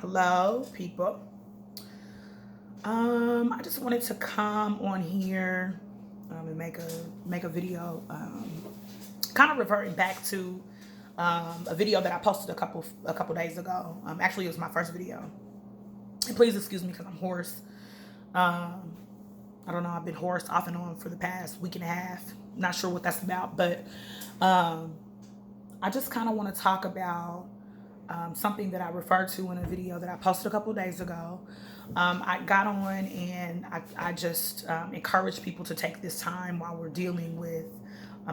Hello, people. I just wanted to come on here and make a video, kind of reverting back to a video that I posted a couple days ago. Actually, it was my first video. And please excuse me because I'm hoarse. Um, I don't know. I've been hoarse off and on for the past week and a half. Not sure what that's about, but um, I just kind of want to talk about something that I referred to in a video that I posted a couple of days ago. I got on and I just encourage people to take this time while we're dealing with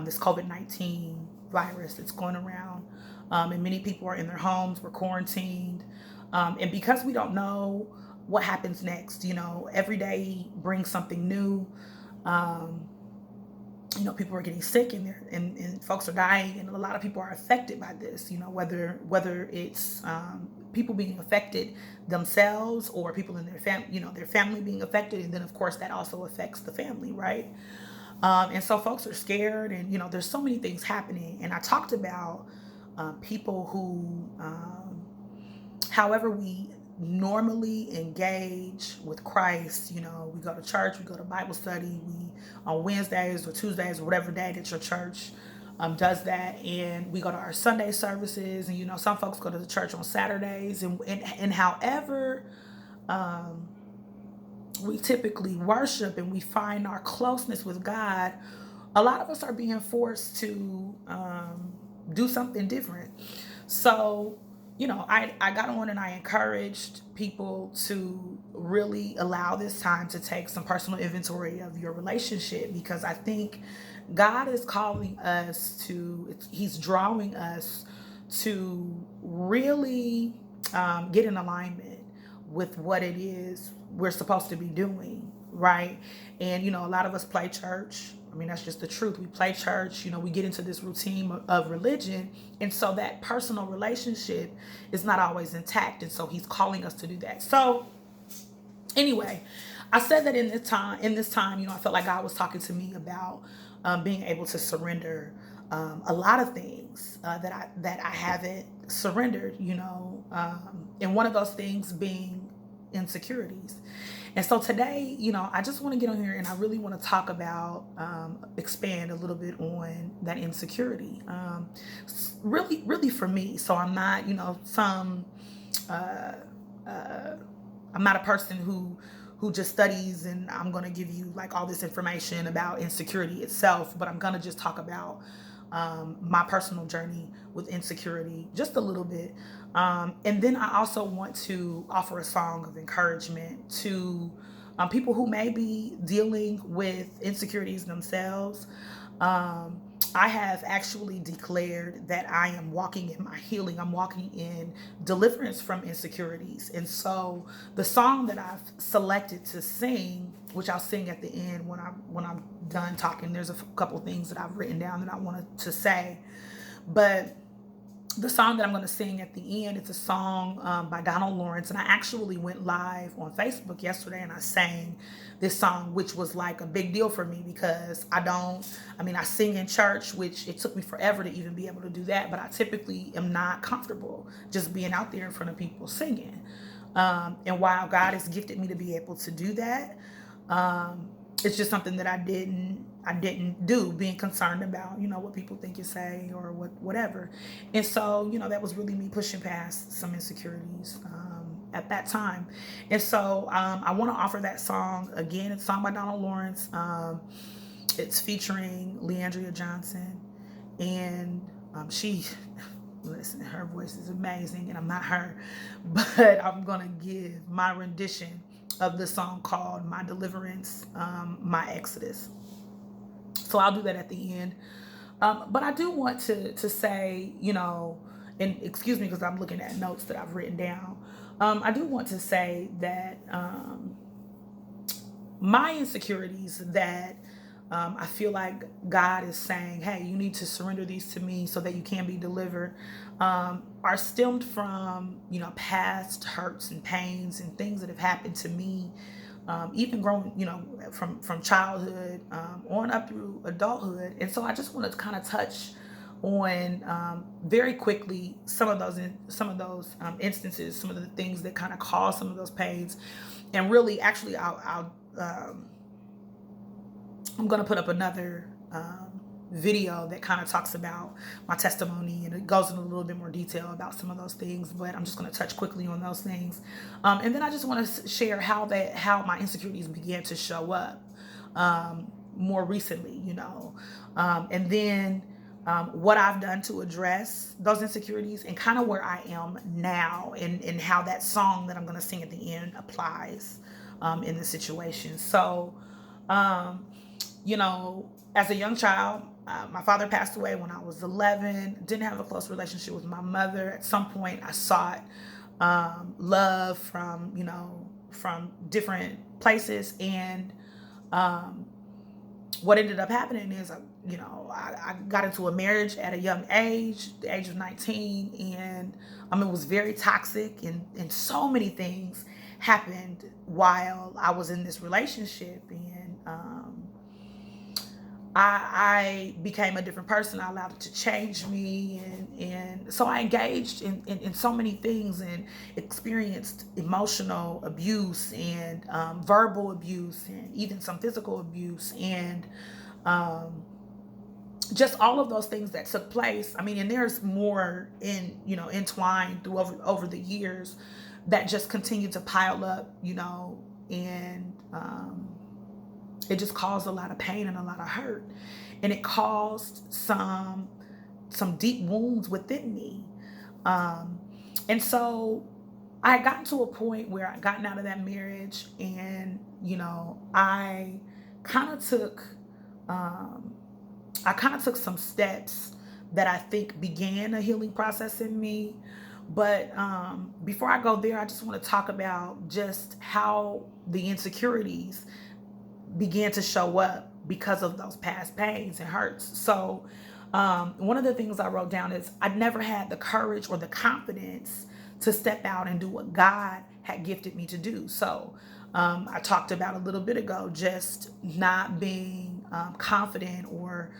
this COVID-19 virus that's going around. And many people are in their homes, we're quarantined. And because we don't know what happens next, every day brings something new. Um, People are getting sick and folks are dying, and a lot of people are affected by this, whether it's people being affected themselves or people in their family being affected, and then of course that also affects the family, right? And so folks are scared, and there's so many things happening. And I talked about people who however we normally engage with Christ. We go to church, we go to Bible study, we on Wednesdays or Tuesdays or whatever day that your church does that, and we go to our Sunday services, and some folks go to the church on Saturdays, and however we typically worship and we find our closeness with God, a lot of us are being forced to do something different. So, I got on and I encouraged people to really allow this time to take some personal inventory of your relationship, because I think God is calling us He's drawing us to really get in alignment with what it is we're supposed to be doing, right? And a lot of us play church. I mean, that's just the truth. We play church, we get into this routine of religion. And so that personal relationship is not always intact. And so he's calling us to do that. So anyway, I said that in this time, I felt like God was talking to me about being able to surrender a lot of things that I haven't surrendered, and one of those things being insecurities. And so today, I just want to get on here and I really want to talk about, expand a little bit on that insecurity. Really, really for me. So I'm not, uh, uh, I'm not a person who just studies and I'm going to give you like all this information about insecurity itself, but I'm going to just talk about my personal journey with insecurity just a little bit. And then I also want to offer a song of encouragement to people who may be dealing with insecurities themselves. Um, I have actually declared that I am walking in my healing. I'm walking in deliverance from insecurities. And so the song that I've selected to sing, which I'll sing at the end when I'm done talking, there's a couple things that I've written down that I wanted to say. But the song that I'm going to sing at the end, it's a song by Donald Lawrence. And I actually went live on Facebook yesterday and I sang this song, which was like a big deal for me because I sing in church, which it took me forever to even be able to do that. But I typically am not comfortable just being out there in front of people singing. And while God has gifted me to be able to do that, it's just something that I didn't do, being concerned about what people think you say or whatever. And so that was really me pushing past some insecurities at that time. And so I want to offer that song again. It's a song by Donald Lawrence. It's featuring LeAndrea Johnson, and she listen, her voice is amazing, and I'm not her, but I'm gonna give my rendition of the song called My Deliverance, My Exodus. So I'll do that at the end. But I do want to say, and excuse me because I'm looking at notes that I've written down. I do want to say that my insecurities that I feel like God is saying, hey, you need to surrender these to me so that you can be delivered, are stemmed from, past hurts and pains and things that have happened to me, even growing, from childhood on up through adulthood. And so I just want to kind of touch on very quickly some of those instances, some of the things that kind of cause some of those pains. And really, actually, I'm gonna put up another video that kind of talks about my testimony, and it goes into a little bit more detail about some of those things, but I'm just going to touch quickly on those things. And then I just want to share how my insecurities began to show up more recently, and then what I've done to address those insecurities, and kind of where I am now, and how that song that I'm going to sing at the end applies in the situation. So as a young child, my father passed away when I was 11. Didn't have a close relationship with my mother. At some point, I sought love from different places, and what ended up happening is, I got into a marriage at a young age, the age of 19, and it was very toxic, and so many things happened while I was in this relationship, and I became a different person. I allowed it to change me, and so I engaged in so many things, and experienced emotional abuse, and verbal abuse, and even some physical abuse, and just all of those things that took place. And there's more entwined through over the years that just continued to pile up, and it just caused a lot of pain and a lot of hurt, and it caused some deep wounds within me. And so I had gotten to a point where I gotten out of that marriage, and I kind of took some steps that I think began a healing process in me. But before I go there, I just want to talk about just how the insecurities began to show up because of those past pains and hurts. So one of the things I wrote down is I never had the courage or the confidence to step out and do what God had gifted me to do. So I talked about a little bit ago, just not being confident, or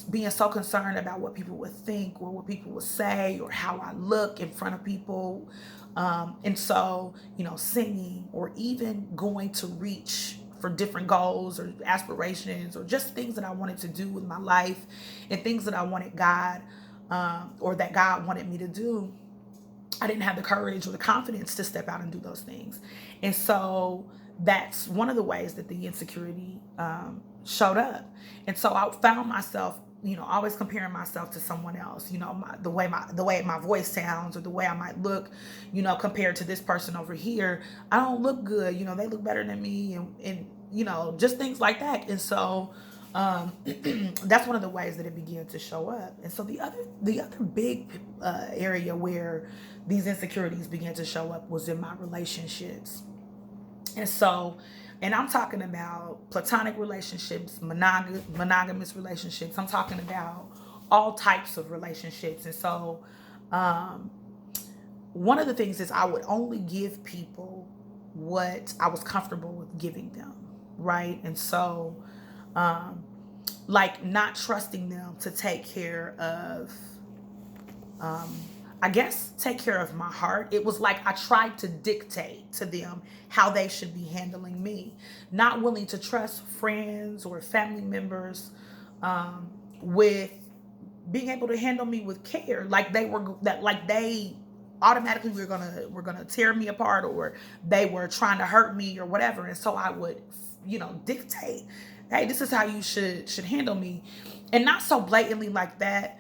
being so concerned about what people would think, or what people would say, or how I look in front of people. And so, singing, or even going to reach for different goals or aspirations, or just things that I wanted to do with my life, and things that I wanted God, or that God wanted me to do, I didn't have the courage or the confidence to step out and do those things. And so that's one of the ways that the insecurity showed up. And so I found myself, always comparing myself to someone else, the way my voice sounds, or the way I might look, compared to this person over here. I don't look good, they look better than me, and just things like that. And so that's one of the ways that it began to show up. And so the other big area where these insecurities began to show up was in my relationships. And so, and I'm talking about platonic relationships, monogamous relationships. I'm talking about all types of relationships. And so one of the things is I would only give people what I was comfortable with giving them, right? And so like not trusting them to take care of take care of my heart. It was like I tried to dictate to them how they should be handling me, not willing to trust friends or family members with being able to handle me with care, like they automatically were gonna tear me apart, or they were trying to hurt me or whatever. And so I would dictate, hey, this is how you should handle me, and not so blatantly like that.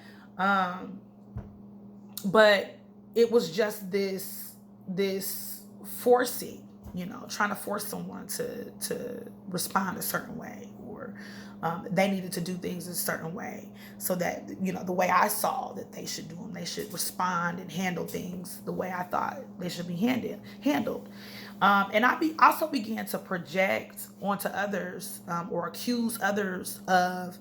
But it was just this forcing, trying to force someone to respond a certain way, or they needed to do things a certain way, so that the way I saw that they should do them, they should respond and handle things the way I thought they should be handled. And I also began to project onto others, or accuse others of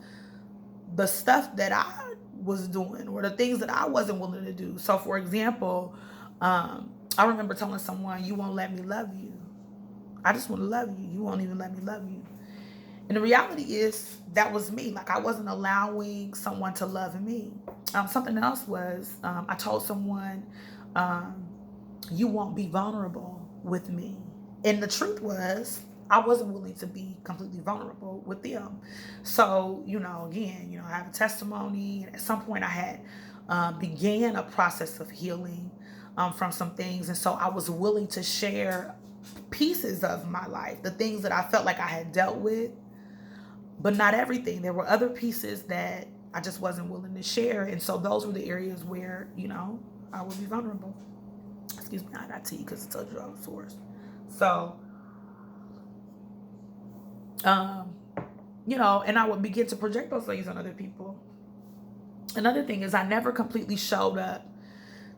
the stuff that I was doing, or the things that I wasn't willing to do. So for example, I remember telling someone, you won't let me love you. I just want to love you. You won't even let me love you. And the reality is that was me. Like, I wasn't allowing someone to love me. Something else was, I told someone, um, you won't be vulnerable with me. And the truth was, I wasn't willing to be completely vulnerable with them. So, again, I have a testimony. And at some point, I had began a process of healing from some things. And so I was willing to share pieces of my life, the things that I felt like I had dealt with, but not everything. There were other pieces that I just wasn't willing to share. And so those were the areas where, I would be vulnerable. Excuse me, I got tea because it's a drug source. So, and I would begin to project those things on other people. Another thing is, I never completely showed up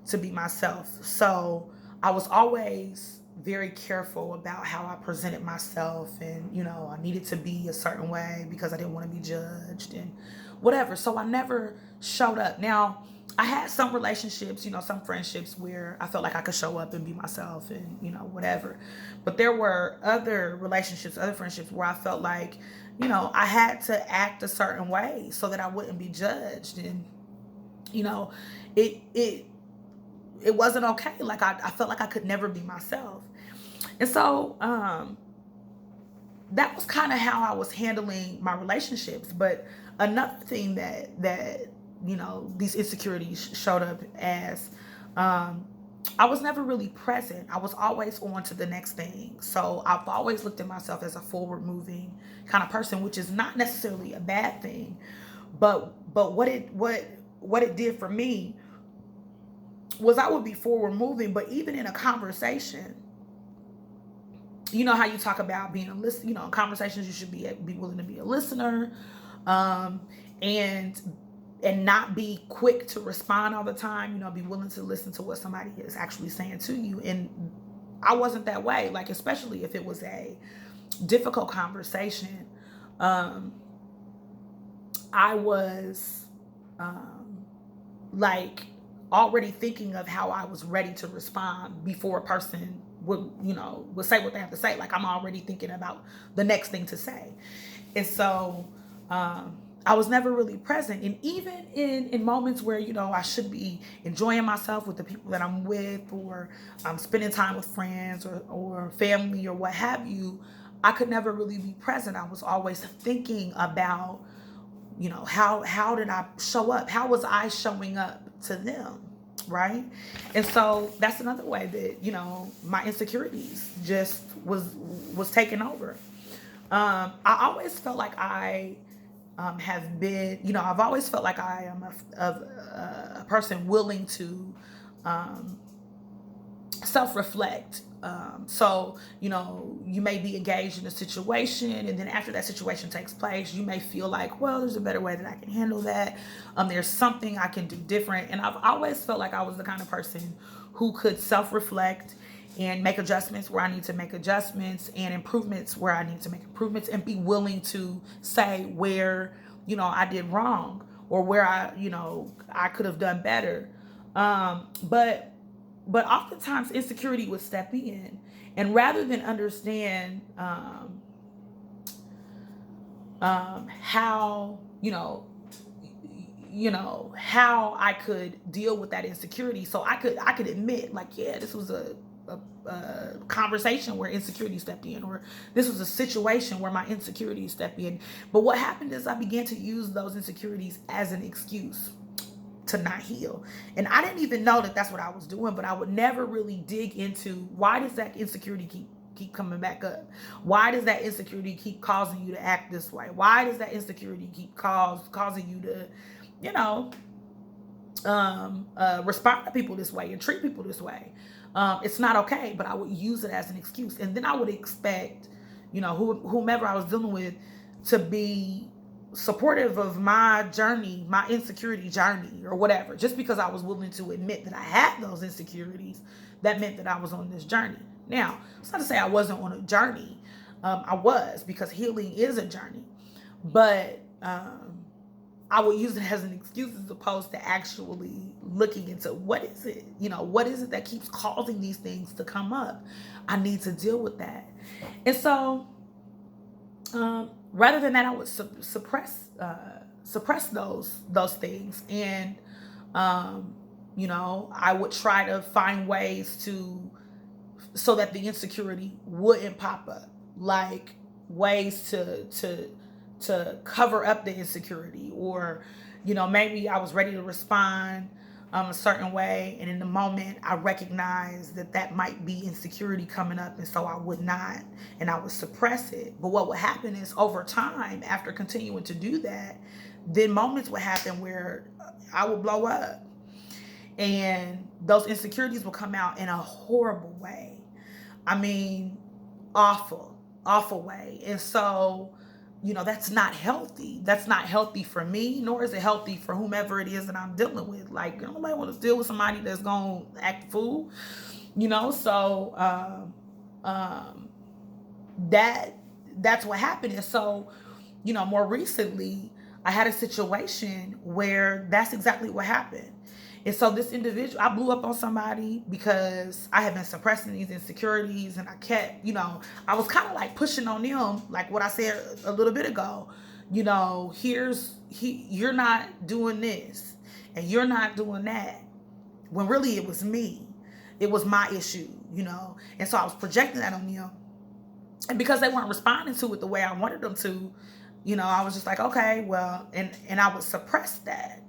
to be myself. So I was always very careful about how I presented myself, and I needed to be a certain way because I didn't want to be judged and whatever. So I never showed up. Now, I had some relationships, some friendships where I felt like I could show up and be myself and whatever. But there were other relationships, other friendships where I felt like I had to act a certain way so that I wouldn't be judged. And it it wasn't okay. Like, I felt like I could never be myself. And so that was kind of how I was handling my relationships. But another thing that these insecurities showed up as, I was never really present. I was always on to the next thing. So I've always looked at myself as a forward moving kind of person, which is not necessarily a bad thing. But what it did for me was I would be forward moving, but even in a conversation, how you talk about being a listener, in conversations you should be willing to be a listener, and not be quick to respond all the time. Be willing to listen to what somebody is actually saying to you. And I wasn't that way. Like, especially if it was a difficult conversation, I was like already thinking of how I was ready to respond before a person would say what they have to say. Like, I'm already thinking about the next thing to say. And so I was never really present. And even in moments where, I should be enjoying myself with the people that I'm with, or I'm spending time with friends or family or what have you, I could never really be present. I was always thinking about, how did I show up? How was I showing up to them? Right. And so that's another way that, my insecurities just was taken over. I always felt like I have been, I've always felt like I am a person willing to self-reflect. So, you may be engaged in a situation, and then after that situation takes place, you may feel like, well, there's a better way that I can handle that. There's something I can do different. And I've always felt like I was the kind of person who could self-reflect and make adjustments where I need to make adjustments, and improvements where I need to make improvements, and be willing to say where, I did wrong, or where I could have done better. But oftentimes insecurity would step in, and rather than understand how how I could deal with that insecurity, so I could admit, like, yeah, this was a conversation where insecurity stepped in, or this was a situation where my insecurities stepped in. But what happened is I began to use those insecurities as an excuse to not heal. And I didn't even know that that's what I was doing, but I would never really dig into, why does that insecurity keep coming back up? Why does that insecurity keep causing you to act this way? Why does that insecurity keep causing you to, respond to people this way and treat people this way? It's not okay, but I would use it as an excuse. And then I would expect, whomever I was dealing with, to be supportive of my journey, my insecurity journey, or whatever. Just because I was willing to admit that I had those insecurities, that meant that I was on this journey. Now, it's not to say I wasn't on a journey. I was, because healing is a journey. But I would use it as an excuse, as opposed to actually looking into, what is it? What is it that keeps causing these things to come up? I need to deal with that. And so Rather than that, I would suppress those things, and I would try to find ways to so that the insecurity wouldn't pop up, like ways to cover up the insecurity, or maybe I was ready to respond a certain way, and in the moment I recognized that that might be insecurity coming up, and so I would not, and I would suppress it. But what would happen is, over time, after continuing to do that, then moments would happen where I would blow up, and those insecurities will come out in a horrible way. I mean, awful way. And so, that's not healthy. That's not healthy for me, nor is it healthy for whomever it is that I'm dealing with. Like, nobody want to deal with somebody that's going to act a fool, So, that's what happened. And so, more recently, I had a situation where that's exactly what happened. And so this individual, I blew up on somebody because I had been suppressing these insecurities, and I kept, I was kind of like pushing on them, like what I said a little bit ago. You're not doing this and you're not doing that. When really it was me. It was my issue, And so I was projecting that on them. And because they weren't responding to it the way I wanted them to, I was just like, okay, well, and I would suppress that.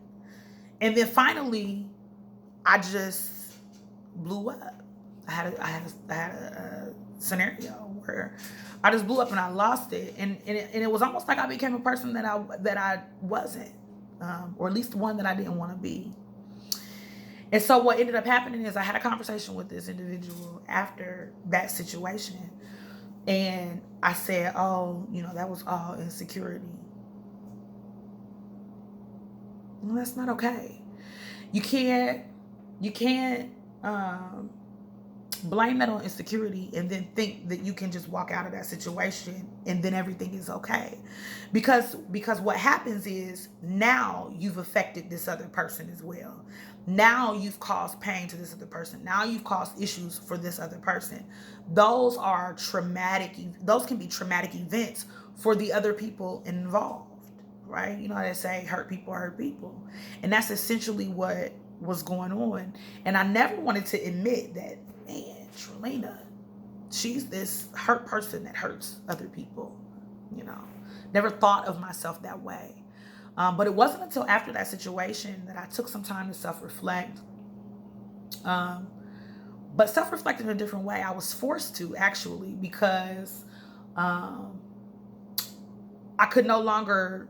And then finally, I just blew up. I had a scenario where I just blew up and I lost it, and it was almost like I became a person that I wasn't, or at least one that I didn't want to be. And so what ended up happening is I had a conversation with this individual after that situation, and I said, "Oh, that was all insecurity." Well, that's not okay. You can't blame that on insecurity and then think that you can just walk out of that situation and then everything is okay. Because what happens is, now you've affected this other person as well. Now you've caused pain to this other person. Now you've caused issues for this other person. Those can be traumatic events for the other people involved. Right? They say hurt people hurt people. And that's essentially what was going on. And I never wanted to admit that, man, Trelina, she's this hurt person that hurts other people. Never thought of myself that way. But it wasn't until after that situation that I took some time to self-reflect. But self-reflect in a different way. I was forced to, actually, because I could no longer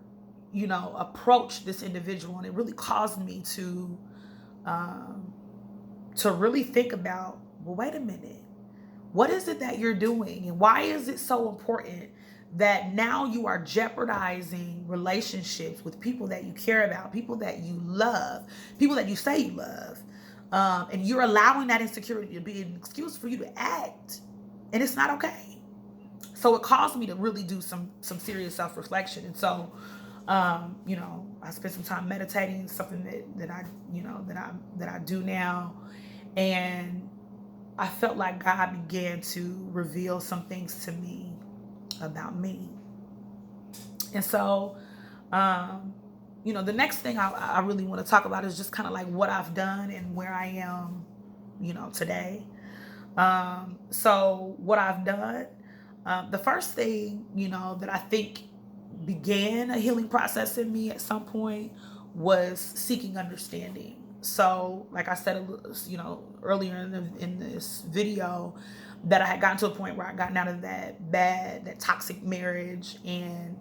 approach this individual, and it really caused me to really think about, well, wait a minute, what is it that you're doing, and why is it so important that now you are jeopardizing relationships with people that you care about, people that you love, people that you say you love, and you're allowing that insecurity to be an excuse for you to act, and it's not okay. So it caused me to really do some serious self-reflection. And so I spent some time meditating, something that I do now, and I felt like God began to reveal some things to me about me. And so, the next thing I really want to talk about is just kind of like what I've done and where I am, today. So what I've done, the first thing, that I think began a healing process in me at some point was seeking understanding. So, like I said, earlier in this video, that I had gotten to a point where I gotten out of that toxic marriage, and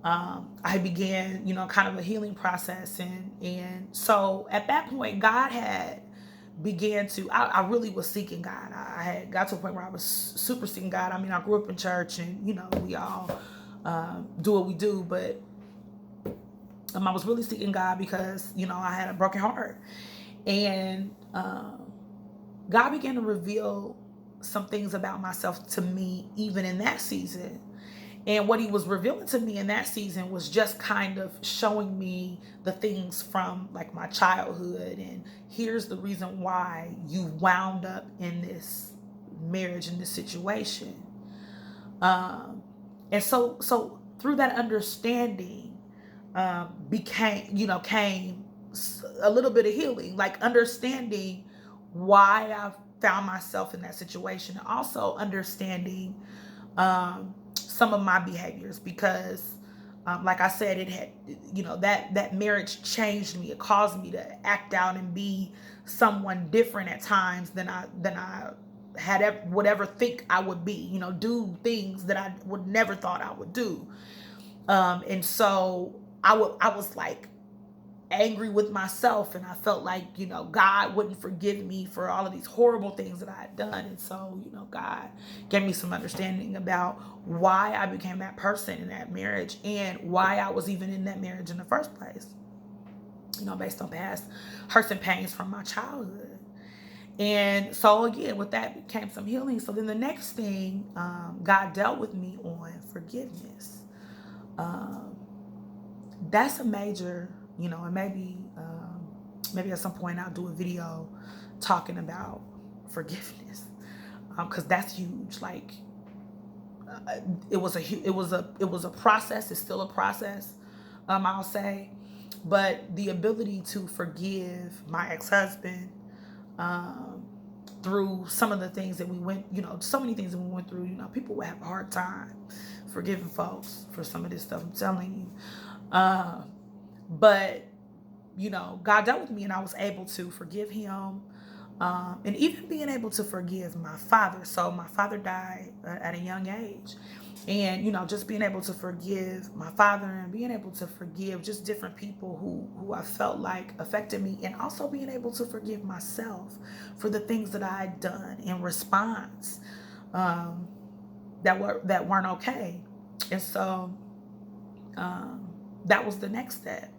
I began, kind of a healing process, and so at that point, God had began to. I really was seeking God. I had got to a point where I was super seeking God. I mean, I grew up in church, and we all do what we do, but I was really seeking God because I had a broken heart, and God began to reveal some things about myself to me even in that season. And what he was revealing to me in that season was just kind of showing me the things from like my childhood, and here's the reason why you wound up in this marriage, in this situation. And so through that understanding, came a little bit of healing, like understanding why I found myself in that situation, and also understanding some of my behaviors, because like I said, it had, that marriage changed me. It caused me to act out and be someone different at times than I would ever think I would be, do things that I would never thought I would do. And so I was like angry with myself, and I felt like, God wouldn't forgive me for all of these horrible things that I had done. And so, God gave me some understanding about why I became that person in that marriage, and why I was even in that marriage in the first place, based on past hurts and pains from my childhood. And so again, with that came some healing. So then the next thing, God dealt with me on forgiveness. Um, that's a major, and maybe at some point I'll do a video talking about forgiveness, because that's huge. Like, it was a process. It's still a process, I'll say, but the ability to forgive my ex-husband, um, through some of the things that we went, so many things that we went through. People would have a hard time forgiving folks for some of this stuff. I'm telling you. But God dealt with me, and I was able to forgive him, and even being able to forgive my father. So my father died at a young age, and just being able to forgive my father, and being able to forgive just different people who I felt like affected me, and also being able to forgive myself for the things that I had done in response, um, that weren't okay. And so, um, that was the next step.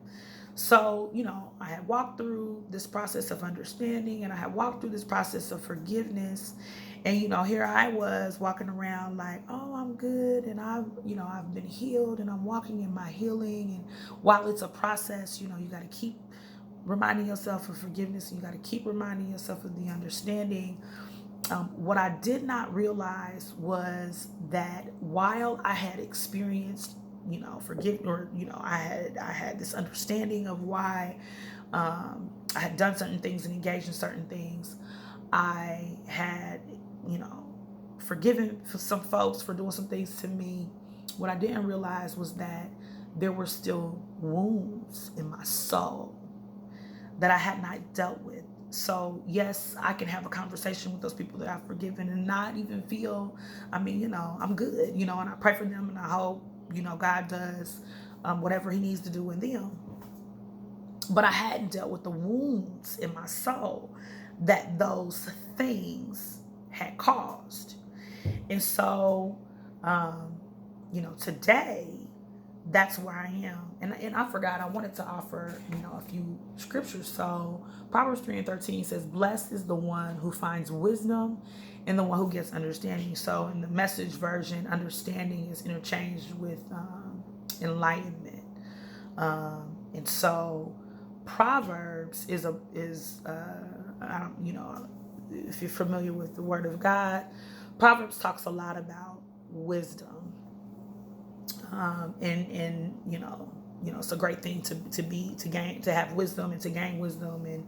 So, I had walked through this process of understanding, and I had walked through this process of forgiveness. And, here I was walking around like, oh, I'm good. And I've been healed, and I'm walking in my healing. And while it's a process, you got to keep reminding yourself of forgiveness, and you got to keep reminding yourself of the understanding. What I did not realize was that while I had experienced, forgive, or I had this understanding of why, I had done certain things and engaged in certain things. I had, you know, forgiven for some folks for doing some things to me. What I didn't realize was that there were still wounds in my soul that I had not dealt with. So yes, I can have a conversation with those people that I've forgiven and not even feel, I'm good, and I pray for them, and I hope, God does whatever he needs to do in them. But I hadn't dealt with the wounds in my soul that those things had caused. And so, um, today, that's where I am. And I forgot, I wanted to offer, a few scriptures. So Proverbs 3:13 says, blessed is the one who finds wisdom and the one who gets understanding. So in the Message version, understanding is interchanged with enlightenment. And so Proverbs if you're familiar with the Word of God, Proverbs talks a lot about wisdom. And it's a great thing to have wisdom and to gain wisdom. And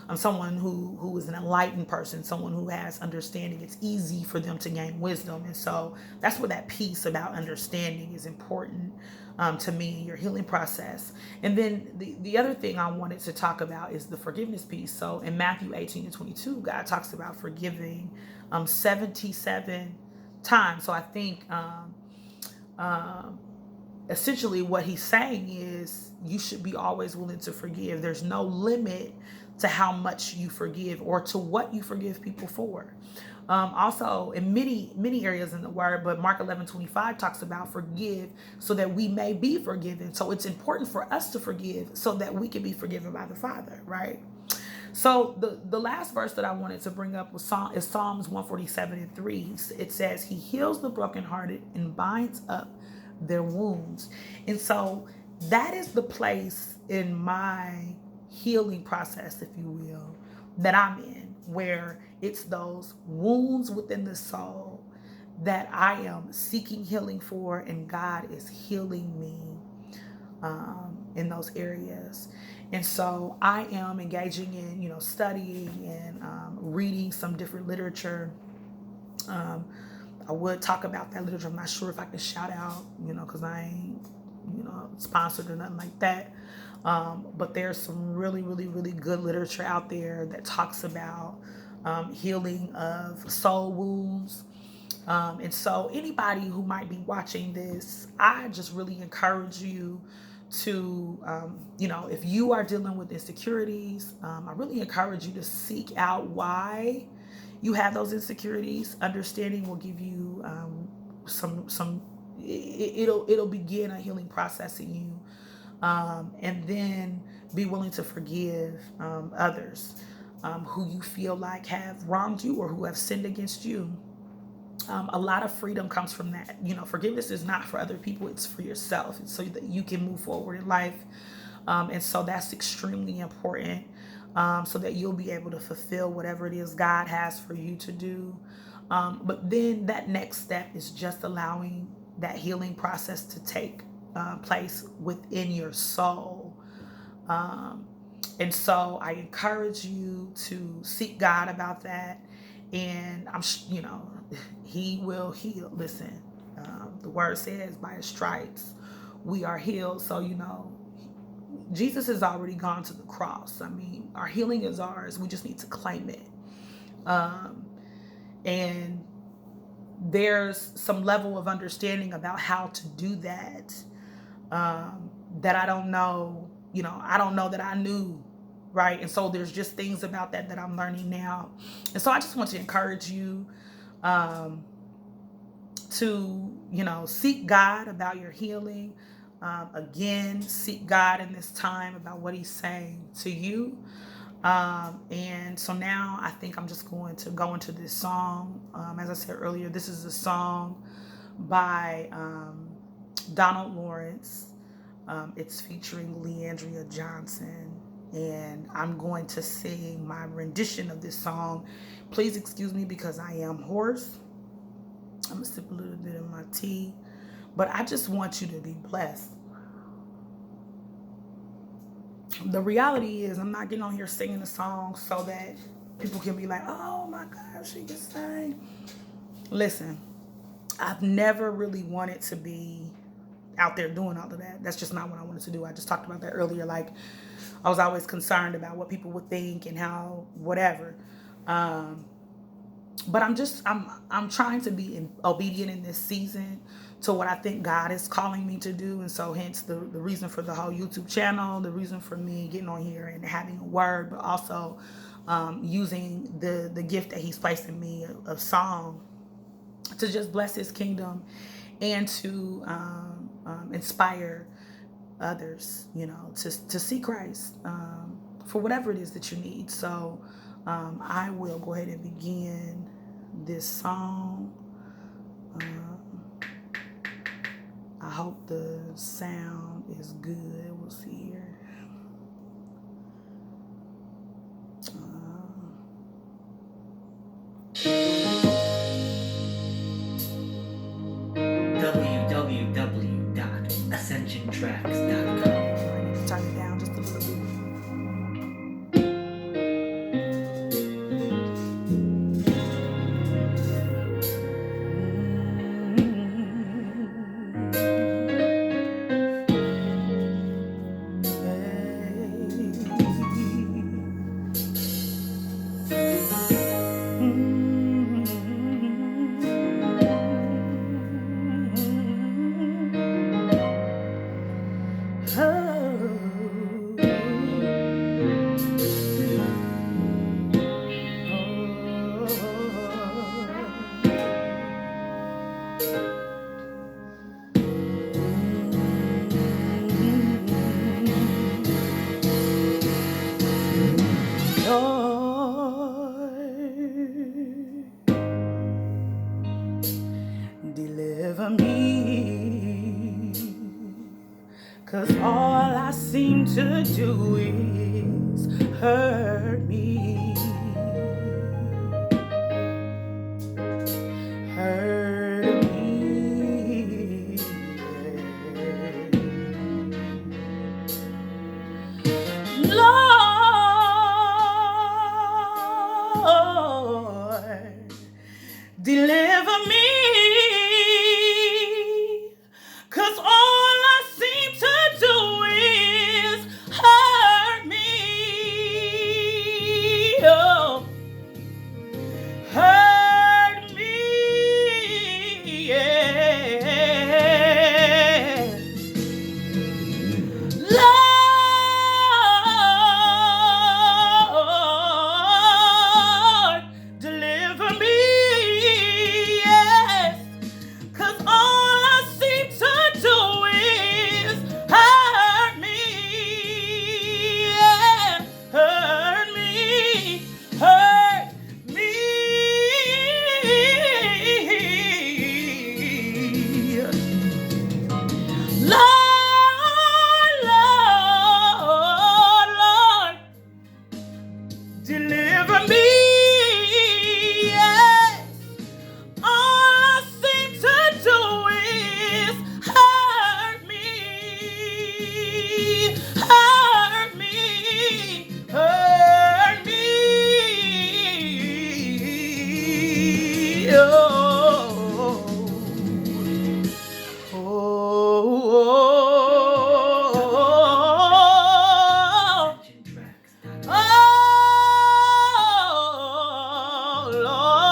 I'm someone who is an enlightened person, someone who has understanding. It's easy for them to gain wisdom, and so that's where that piece about understanding is important to me in your healing process. And then the other thing I wanted to talk about is the forgiveness piece. So in Matthew 18:22, God talks about forgiving 77 times. So I think um, essentially what he's saying is you should be always willing to forgive. There's no limit to how much you forgive or to what you forgive people for. Also, in many areas in the Word, but Mark 11:25 talks about forgive so that we may be forgiven. So it's important for us to forgive so that we can be forgiven by the Father, right? So the last verse that I wanted to bring up is Psalms 147:3. It says, he heals the brokenhearted and binds up their wounds. And so that is the place in my healing process, if you will, that I'm in, where it's those wounds within the soul that I am seeking healing for, and God is healing me in those areas. And so I am engaging in, studying and reading some different literature. I would talk about that literature. I'm not sure if I can shout out, because I ain't, sponsored or nothing like that. But there's some really, really, really good literature out there that talks about healing of soul wounds. And so anybody who might be watching this, I just really encourage you to, if you are dealing with insecurities, I really encourage you to seek out why you have those insecurities. Understanding will give you it'll begin a healing process in you. And then be willing to forgive others who you feel like have wronged you or who have sinned against you. A lot of freedom comes from that. Forgiveness is not for other people, it's for yourself. It's so that you can move forward in life. And so that's extremely important, so that you'll be able to fulfill whatever it is God has for you to do. But then that next step is just allowing that healing process to take place within your soul. And so I encourage you to seek God about that. And he will heal. Listen, the word says by his stripes we are healed. So, Jesus has already gone to the cross. I mean, our healing is ours. We just need to claim it. And there's some level of understanding about how to do that, that I don't know, I don't know that I knew. Right. And so there's just things about that I'm learning now. And so I just want to encourage you to, seek God about your healing. Again, seek God in this time about what he's saying to you. And so now I think I'm just going to go into this song. As I said earlier, this is a song by Donald Lawrence. It's featuring LeAndrea Johnson. And I'm going to sing my rendition of this song. Please excuse me because I am hoarse. I'm going to sip a little bit of my tea. But I just want you to be blessed. The reality is I'm not getting on here singing a song so that people can be like, oh my gosh, she can sing. Listen, I've never really wanted to be out there doing all of that. That's just not what I wanted to do. I just talked about that earlier. Like, I was always concerned about what people would think and how whatever. But I'm trying to be obedient in this season to what I think God is calling me to do. And so hence the reason for the whole YouTube channel, the reason for me getting on here and having a word, but also using the gift that he's placed in me of song to just bless his kingdom and to inspire others, to see Christ for whatever it is that you need. So I will go ahead and begin this song. I hope the sound is good. We'll see here. www.ascensiontracks.com. I need to turn it down just a little bit. Deliver me, 'cause all I seem to do is hurt me, hurt Deliver me, 'cause all I seem to do is hurt me. Oh, hurt me, yeah. Lord, deliver me, yes, 'cause all I seem to do is hurt me, yeah, hurt me, hurt me. Lord, Lord, Lord, deliver me, yes. All I seem to do is hurt me, hurt me, hurt me. Oh, oh, oh, AscensionTracks.com. oh, Lord.